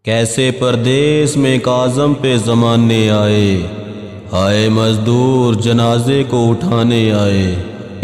کیسے پردیس میں کاظم پہ زمانے آئے مزدور جنازے کو اٹھانے آئے۔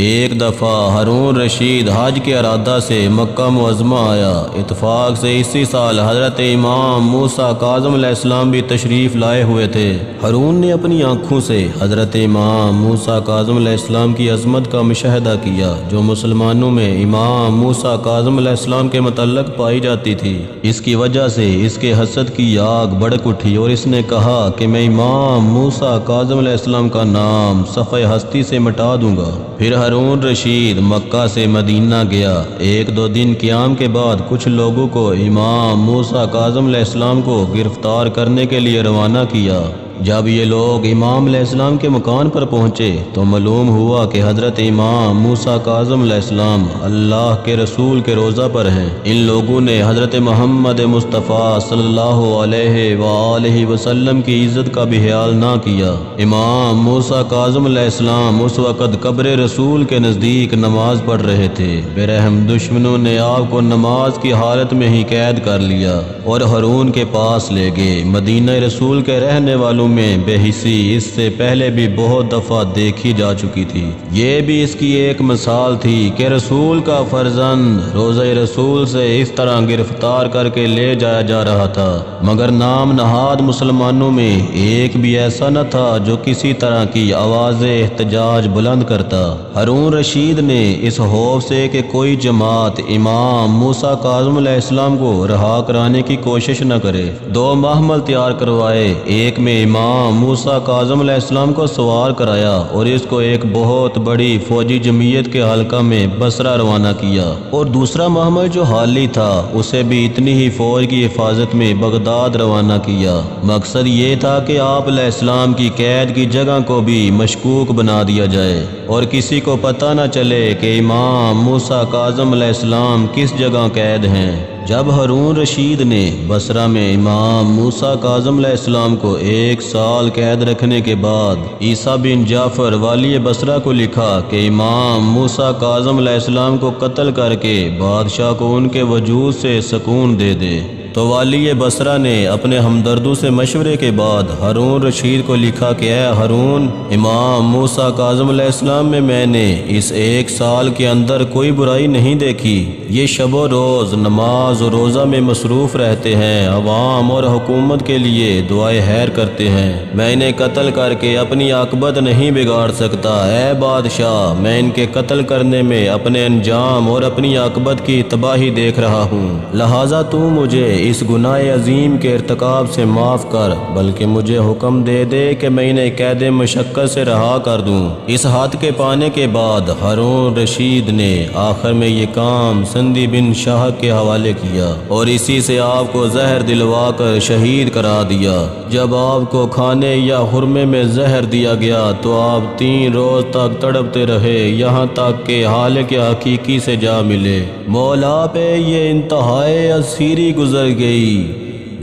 ایک دفعہ ہارون رشید حج کے ارادہ سے مکہ معظمہ آیا۔ اتفاق سے اسی سال حضرت امام موسیٰ کاظم علیہ السلام بھی تشریف لائے ہوئے تھے۔ ہارون نے اپنی آنکھوں سے حضرت امام موسیٰ کاظم علیہ السلام کی عظمت کا مشاہدہ کیا جو مسلمانوں میں امام موسیٰ کاظم علیہ السلام کے متعلق پائی جاتی تھی۔ اس کی وجہ سے اس کے حسد کی آگ بھڑک اٹھی اور اس نے کہا کہ میں امام موسیٰ کاظم علیہ السلام کا نام صفحہ ہستی سے مٹا دوں گا۔ پھر ہارون رشید مکہ سے مدینہ گیا۔ ایک دو دن قیام کے بعد کچھ لوگوں کو امام موسیٰ کاظم علیہ السلام کو گرفتار کرنے کے لیے روانہ کیا۔ جب یہ لوگ امام علیہ السلام کے مکان پر پہنچے تو معلوم ہوا کہ حضرت امام موسیٰ کاظم علیہ السلام اللہ کے رسول کے روضہ پر ہیں۔ ان لوگوں نے حضرت محمد مصطفیٰ صلی اللہ علیہ وآلہ وسلم کی عزت کا بھی خیال نہ کیا۔ امام موسیٰ کاظم علیہ السلام اس وقت قبر رسول کے نزدیک نماز پڑھ رہے تھے۔ بے رحم دشمنوں نے آپ کو نماز کی حالت میں ہی قید کر لیا اور ہارون کے پاس لے گئے۔ مدینہ رسول کے رہنے والوں میں بے حسی اس سے پہلے بھی بہت دفعہ دیکھی جا چکی تھی۔ یہ بھی اس کی ایک مثال تھی کہ رسول کا فرزند روضہ رسول سے اس طرح گرفتار کر کے لے جایا جا رہا تھا، مگر نام نہاد مسلمانوں میں ایک بھی ایسا نہ تھا جو کسی طرح کی آواز احتجاج بلند کرتا۔ ہارون رشید نے اس خوف سے کہ کوئی جماعت امام موسیٰ کاظم علیہ السلام کو رہا کرانے کی کوشش نہ کرے، دو محمل تیار کروائے۔ ایک میں امام موسیٰ کاظم علیہ السلام کو سوار کرایا اور اس کو ایک بہت بڑی فوجی جمعیت کے حلقہ میں بصرہ روانہ کیا، اور دوسرا محمل جو حالی تھا اسے بھی اتنی ہی فوج کی حفاظت میں بغداد روانہ کیا۔ مقصد یہ تھا کہ آپ علیہ السلام کی قید کی جگہ کو بھی مشکوک بنا دیا جائے اور کسی کو پتہ نہ چلے کہ امام موسیٰ کاظم علیہ السلام کس جگہ قید ہیں۔ جب ہارون رشید نے بصرہ میں امام موسیٰ کاظم علیہ السلام کو 1 سال قید رکھنے کے بعد عیسیٰ بن جعفر والی بصرہ کو لکھا کہ امام موسیٰ کاظم علیہ السلام کو قتل کر کے بادشاہ کو ان کے وجود سے سکون دے دے، تو والی بصرہ نے اپنے ہمدردوں سے مشورے کے بعد ہارون رشید کو لکھا کہ اے ہارون، امام موسیٰ کاظم علیہ السلام میں نے اس 1 سال کے اندر کوئی برائی نہیں دیکھی۔ یہ شب و روز نماز و روزہ میں مصروف رہتے ہیں، عوام اور حکومت کے لیے دعائے خیر کرتے ہیں۔ میں انہیں قتل کر کے اپنی عاقبت نہیں بگاڑ سکتا۔ اے بادشاہ، میں ان کے قتل کرنے میں اپنے انجام اور اپنی عاقبت کی تباہی دیکھ رہا ہوں، لہٰذا تو مجھے اس گناہ عظیم کے ارتکاب سے معاف کر، بلکہ مجھے حکم دے دے کہ میں انہیں قید مشقت سے رہا کر دوں۔ اس حد کے پانے کے بعد ہارون رشید نے آخر میں یہ کام سندی بن شاہق کے حوالے کیا اور اسی سے آپ کو زہر دلوا کر شہید کرا دیا۔ جب آپ کو کھانے یا خرمے میں زہر دیا گیا تو آپ 3 روز تک تڑپتے رہے، یہاں تک کہ حالق حقیقی سے جا ملے۔ مولا پہ یہ انتہائے اسیری گزر گئی،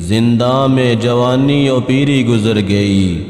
زندہ میں جوانی و پیری گزر گئی،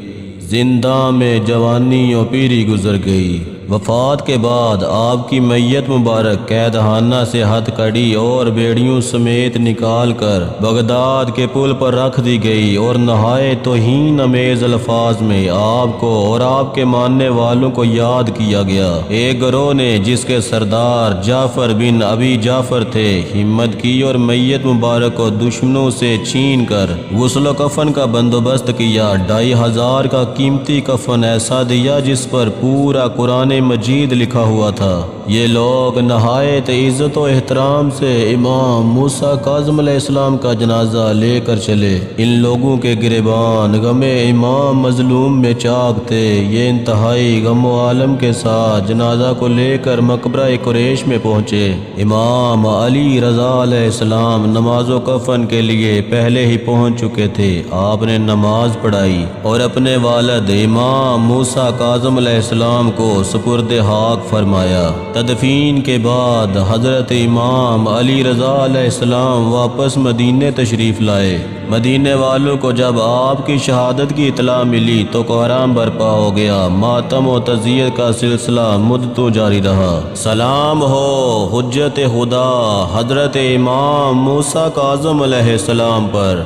زندہ میں جوانی و پیری گزر گئی۔ وفات کے بعد آپ کی میت مبارک قید خانہ سے ہتھ کڑی اور بیڑیوں سمیت نکال کر بغداد کے پل پر رکھ دی گئی اور نہایت توہین امیز الفاظ میں آپ کو اور آپ کے ماننے والوں کو یاد کیا گیا۔ ایک گروہ نے جس کے سردار جعفر بن ابی جعفر تھے ہمت کی اور میت مبارک کو دشمنوں سے چھین کر غسل و کفن کا بندوبست کیا۔ 2500 کا قیمتی کفن ایسا دیا جس پر پورا قرآن مجید لکھا ہوا تھا۔ یہ لوگ نہایت عزت و احترام سے امام موسیٰ کاظم علیہ السلام کا جنازہ لے کر چلے۔ ان لوگوں کے گریبان غم امام مظلوم میں چاک تھے۔ یہ انتہائی غم و عالم کے ساتھ جنازہ کو لے کر مقبرہ قریش میں پہنچے۔ امام علی رضا علیہ السلام نماز و کفن کے لیے پہلے ہی پہنچ چکے تھے۔ آپ نے نماز پڑھائی اور اپنے والد امام موسیٰ کاظم علیہ السلام کو سپرد خاک فرمایا۔ تدفین کے بعد حضرت امام علی رضا علیہ السلام واپس مدینے تشریف لائے۔ مدینے والوں کو جب آپ کی شہادت کی اطلاع ملی تو کوہرام برپا ہو گیا۔ ماتم و تعزیت کا سلسلہ مدتوں جاری رہا۔ سلام ہو حجت خدا حضرت امام موسیٰ کاظم علیہ السلام پر۔